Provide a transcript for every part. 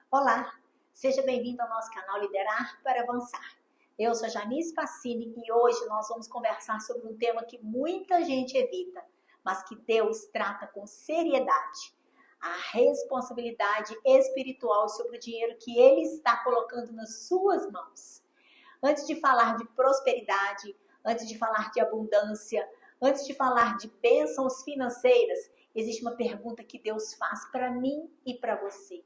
Olá, seja bem-vindo ao nosso canal Liderar para Avançar. Eu sou Janice Passini e hoje nós vamos conversar sobre um tema que muita gente evita, mas que Deus trata com seriedade: a responsabilidade espiritual sobre o dinheiro que Ele está colocando nas suas mãos. Antes de falar de prosperidade, antes de falar de abundância, antes de falar de bênçãos financeiras, existe uma pergunta que Deus faz para mim e para você.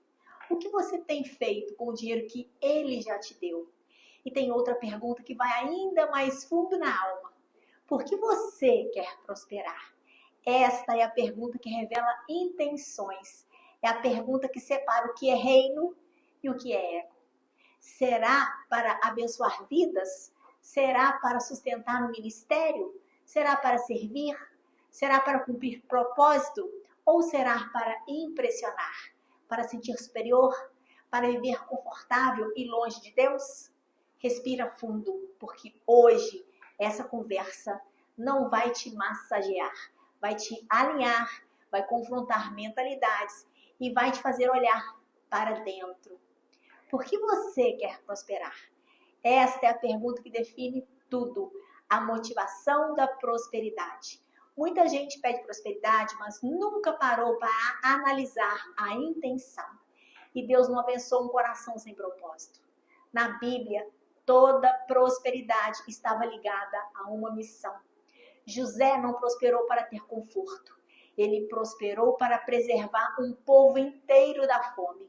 O que você tem feito com o dinheiro que Ele já te deu? E tem outra pergunta que vai ainda mais fundo na alma. Por que você quer prosperar? Esta é a pergunta que revela intenções. É a pergunta que separa o que é reino e o que é ego. Será para abençoar vidas? Será para sustentar um ministério? Será para servir? Será para cumprir propósito? Ou será para impressionar? Para sentir superior? Para viver confortável e longe de Deus? Respira fundo, porque hoje essa conversa não vai te massagear, vai te alinhar, vai confrontar mentalidades e vai te fazer olhar para dentro. Por que você quer prosperar? Esta é a pergunta que define tudo, a motivação da prosperidade. Muita gente pede prosperidade, mas nunca parou para analisar a intenção. E Deus não abençoa um coração sem propósito. Na Bíblia, toda prosperidade estava ligada a uma missão. José não prosperou para ter conforto. Ele prosperou para preservar um povo inteiro da fome.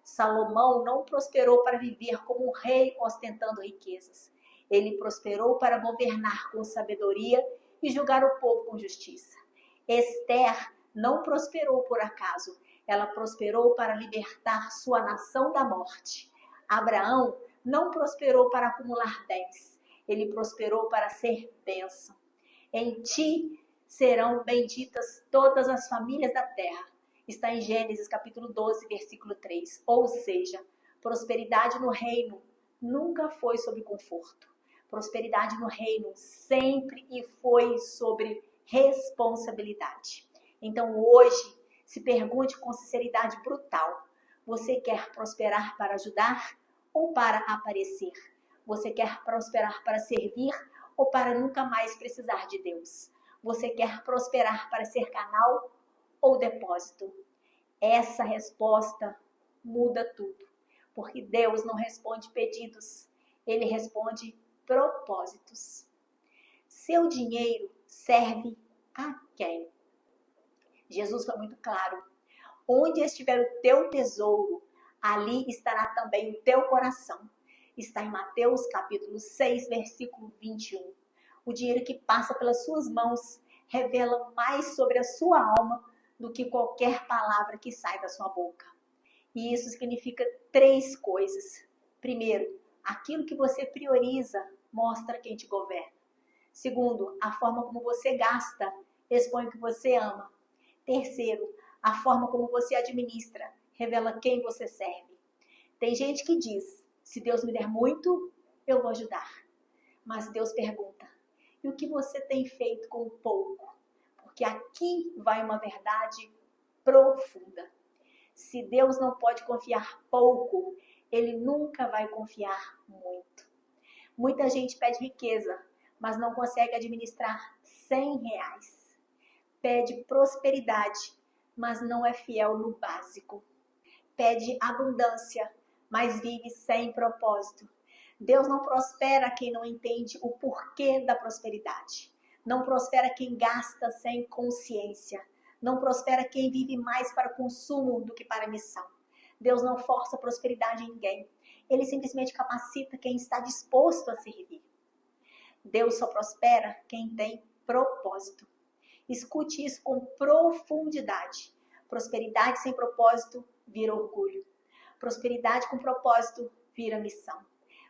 Salomão não prosperou para viver como um rei ostentando riquezas. Ele prosperou para governar com sabedoria e julgar o povo com justiça. Esther não prosperou por acaso. Ela prosperou para libertar sua nação da morte. Abraão não prosperou para acumular bens. Ele prosperou para ser bênção. Em ti serão benditas todas as famílias da terra. Está em Gênesis capítulo 12, versículo 3. Ou seja, prosperidade no reino nunca foi sobre conforto. Prosperidade no reino sempre e foi sobre responsabilidade. Então hoje, se pergunte com sinceridade brutal: você quer prosperar para ajudar ou para aparecer? Você quer prosperar para servir ou para nunca mais precisar de Deus? Você quer prosperar para ser canal ou depósito? Essa resposta muda tudo, porque Deus não responde pedidos, Ele responde propósitos. Seu dinheiro serve a quem? Jesus foi muito claro: onde estiver o teu tesouro, ali estará também o teu coração. Está em Mateus capítulo 6, versículo 21. O dinheiro que passa pelas suas mãos revela mais sobre a sua alma do que qualquer palavra que sai da sua boca. E isso significa três coisas. Primeiro, aquilo que você prioriza mostra quem te governa. Segundo, a forma como você gasta expõe o que você ama. Terceiro, a forma como você administra revela quem você serve. Tem gente que diz: se Deus me der muito, eu vou ajudar. Mas Deus pergunta: e o que você tem feito com pouco? Porque aqui vai uma verdade profunda. Se Deus não pode confiar pouco, Ele nunca vai confiar muito. Muita gente pede riqueza, mas não consegue administrar R$ 100. Pede prosperidade, mas não é fiel no básico. Pede abundância, mas vive sem propósito. Deus não prospera quem não entende o porquê da prosperidade. Não prospera quem gasta sem consciência. Não prospera quem vive mais para consumo do que para missão. Deus não força prosperidade em ninguém. Ele simplesmente capacita quem está disposto a servir. Deus só prospera quem tem propósito. Escute isso com profundidade. Prosperidade sem propósito vira orgulho. Prosperidade com propósito vira missão.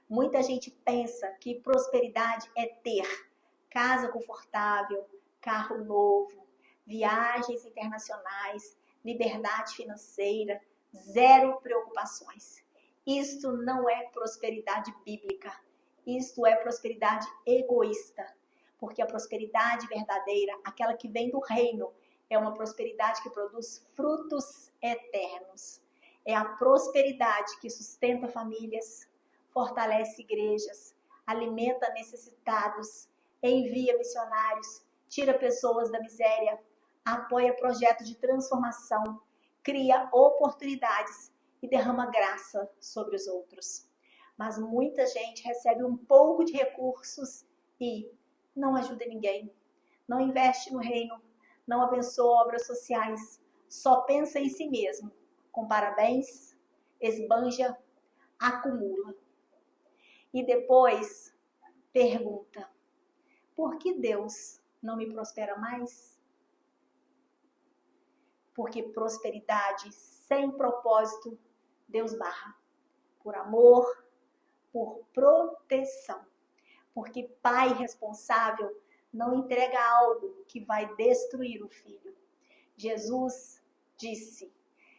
Muita gente pensa que prosperidade é ter casa confortável, carro novo, viagens internacionais, liberdade financeira, zero preocupações. Isto não é prosperidade bíblica. Isto é prosperidade egoísta. Porque a prosperidade verdadeira, aquela que vem do reino, é uma prosperidade que produz frutos eternos. É a prosperidade que sustenta famílias, fortalece igrejas, alimenta necessitados, envia missionários, tira pessoas da miséria, apoia projetos de transformação, cria oportunidades e derrama graça sobre os outros. Mas muita gente recebe um pouco de recursos e não ajuda ninguém, não investe no reino, não abençoa obras sociais, só pensa em si mesmo, compara bens, esbanja, acumula. E depois pergunta: por que Deus não me prospera mais? Porque prosperidade sem propósito, Deus barra. Por amor, por proteção. Porque pai responsável não entrega algo que vai destruir o filho. Jesus disse: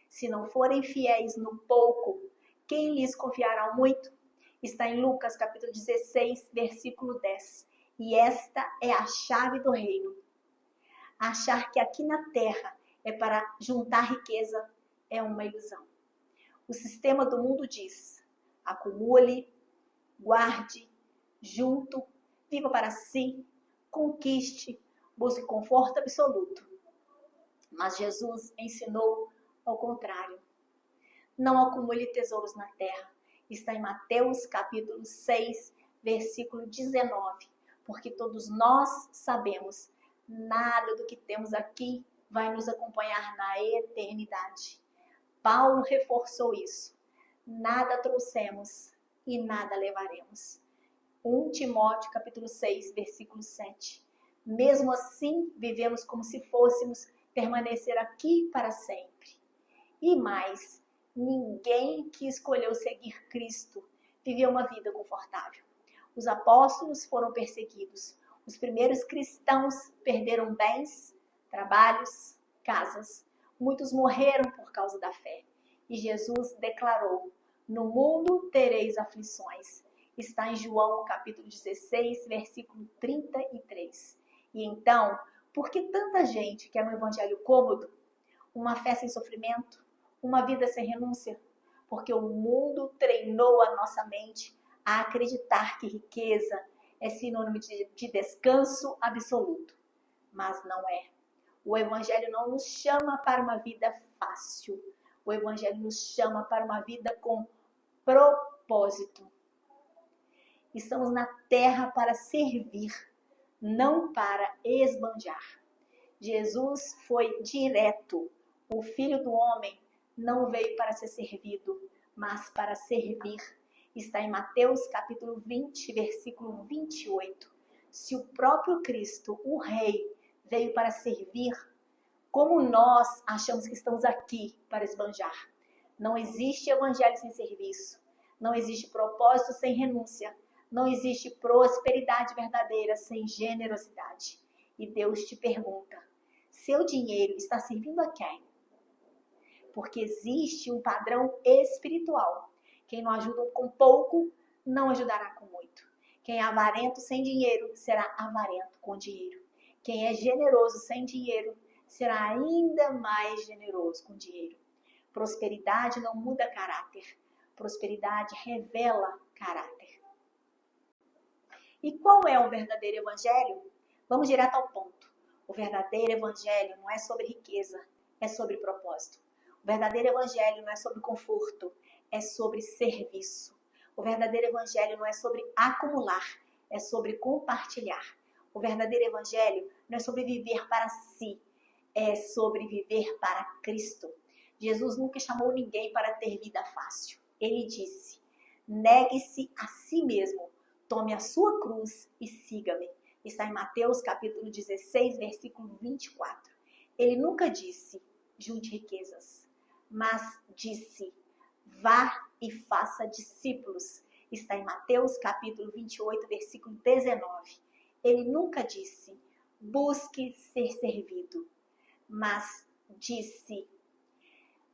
se não forem fiéis no pouco, quem lhes confiará muito? Está em Lucas capítulo 16, versículo 10. E esta é a chave do reino. Achar que aqui na terra é para juntar riqueza é uma ilusão. O sistema do mundo diz: acumule, guarde, junto, viva para si, conquiste, busque conforto absoluto. Mas Jesus ensinou ao contrário. Não acumule tesouros na terra. Está em Mateus capítulo 6, versículo 19. Porque todos nós sabemos, nada do que temos aqui vai nos acompanhar na eternidade. Paulo reforçou isso. Nada trouxemos e nada levaremos. 1 Timóteo capítulo 6, versículo 7. Mesmo assim, vivemos como se fôssemos permanecer aqui para sempre. E mais, ninguém que escolheu seguir Cristo viveu uma vida confortável. Os apóstolos foram perseguidos. Os primeiros cristãos perderam bens, trabalhos, casas. Muitos morreram por causa da fé. E Jesus declarou: no mundo tereis aflições. Está em João capítulo 16, versículo 33. E então, por que tanta gente quer um evangelho cômodo? Uma fé sem sofrimento? Uma vida sem renúncia? Porque o mundo treinou a nossa mente a acreditar que riqueza é sinônimo de descanso absoluto. Mas não é. O evangelho não nos chama para uma vida fácil. O evangelho nos chama para uma vida com propósito. Estamos na terra para servir, não para esbanjar. Jesus foi direto. O Filho do Homem não veio para ser servido, mas para servir. Está em Mateus capítulo 20, versículo 28. Se o próprio Cristo, o Rei, veio para servir, como nós achamos que estamos aqui para esbanjar? Não existe evangelho sem serviço. Não existe propósito sem renúncia. Não existe prosperidade verdadeira sem generosidade. E Deus te pergunta: seu dinheiro está servindo a quem? Porque existe um padrão espiritual. Quem não ajuda com pouco, não ajudará com muito. Quem é avarento sem dinheiro, será avarento com dinheiro. Quem é generoso sem dinheiro, será ainda mais generoso com dinheiro. Prosperidade não muda caráter. Prosperidade revela caráter. E qual é o verdadeiro evangelho? Vamos direto ao ponto. O verdadeiro evangelho não é sobre riqueza, é sobre propósito. O verdadeiro evangelho não é sobre conforto, é sobre serviço. O verdadeiro evangelho não é sobre acumular, é sobre compartilhar. O verdadeiro evangelho não é sobre viver para si, é sobre viver para Cristo. Jesus nunca chamou ninguém para ter vida fácil. Ele disse: negue-se a si mesmo, tome a sua cruz e siga-me. Está em Mateus capítulo 16, versículo 24. Ele nunca disse: junte riquezas, mas disse: vá e faça discípulos. Está em Mateus capítulo 28, versículo 19. Ele nunca disse: busque ser servido, mas disse: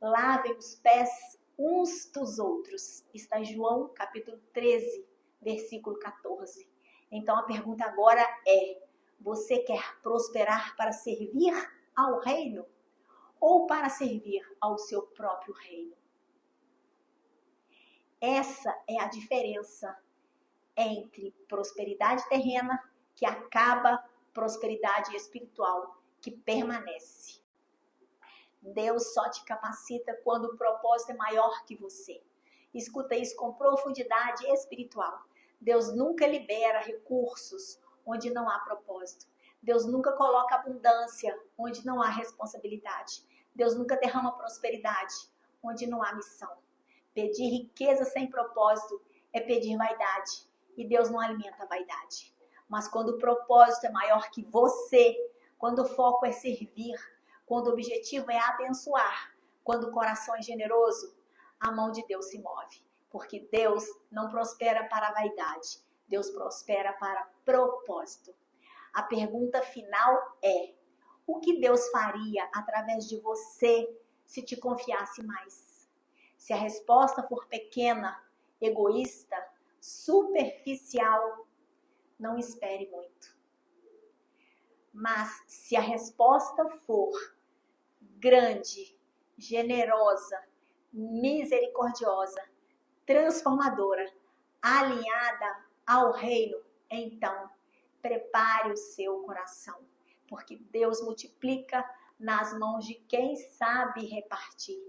lavem os pés uns dos outros. Está em João capítulo 13, versículo 14. Então a pergunta agora é: você quer prosperar para servir ao reino ou para servir ao seu próprio reino? Essa é a diferença entre prosperidade terrena, que acaba, prosperidade espiritual, que permanece. Deus só te capacita quando o propósito é maior que você. Escuta isso com profundidade espiritual. Deus nunca libera recursos onde não há propósito. Deus nunca coloca abundância onde não há responsabilidade. Deus nunca derrama prosperidade onde não há missão. Pedir riqueza sem propósito é pedir vaidade. E Deus não alimenta a vaidade. Mas quando o propósito é maior que você, quando o foco é servir, quando o objetivo é abençoar, quando o coração é generoso, a mão de Deus se move. Porque Deus não prospera para a vaidade. Deus prospera para propósito. A pergunta final é: o que Deus faria através de você se te confiasse mais? Se a resposta for pequena, egoísta, superficial, não espere muito. Mas se a resposta for grande, generosa, misericordiosa, transformadora, alinhada ao reino, então prepare o seu coração, porque Deus multiplica nas mãos de quem sabe repartir.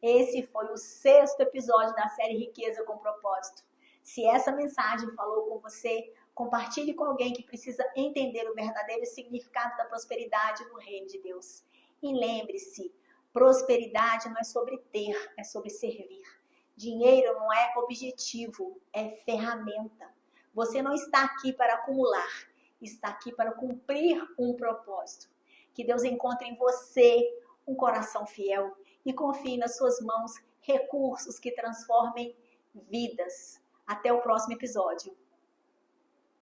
Esse foi o 6º episódio da série Riqueza com Propósito. Se essa mensagem falou com você, compartilhe com alguém que precisa entender o verdadeiro significado da prosperidade no reino de Deus. E lembre-se, prosperidade não é sobre ter, é sobre servir. Dinheiro não é objetivo, é ferramenta. Você não está aqui para acumular, está aqui para cumprir um propósito. Que Deus encontre em você um coração fiel e confie nas suas mãos recursos que transformem vidas. Até o próximo episódio.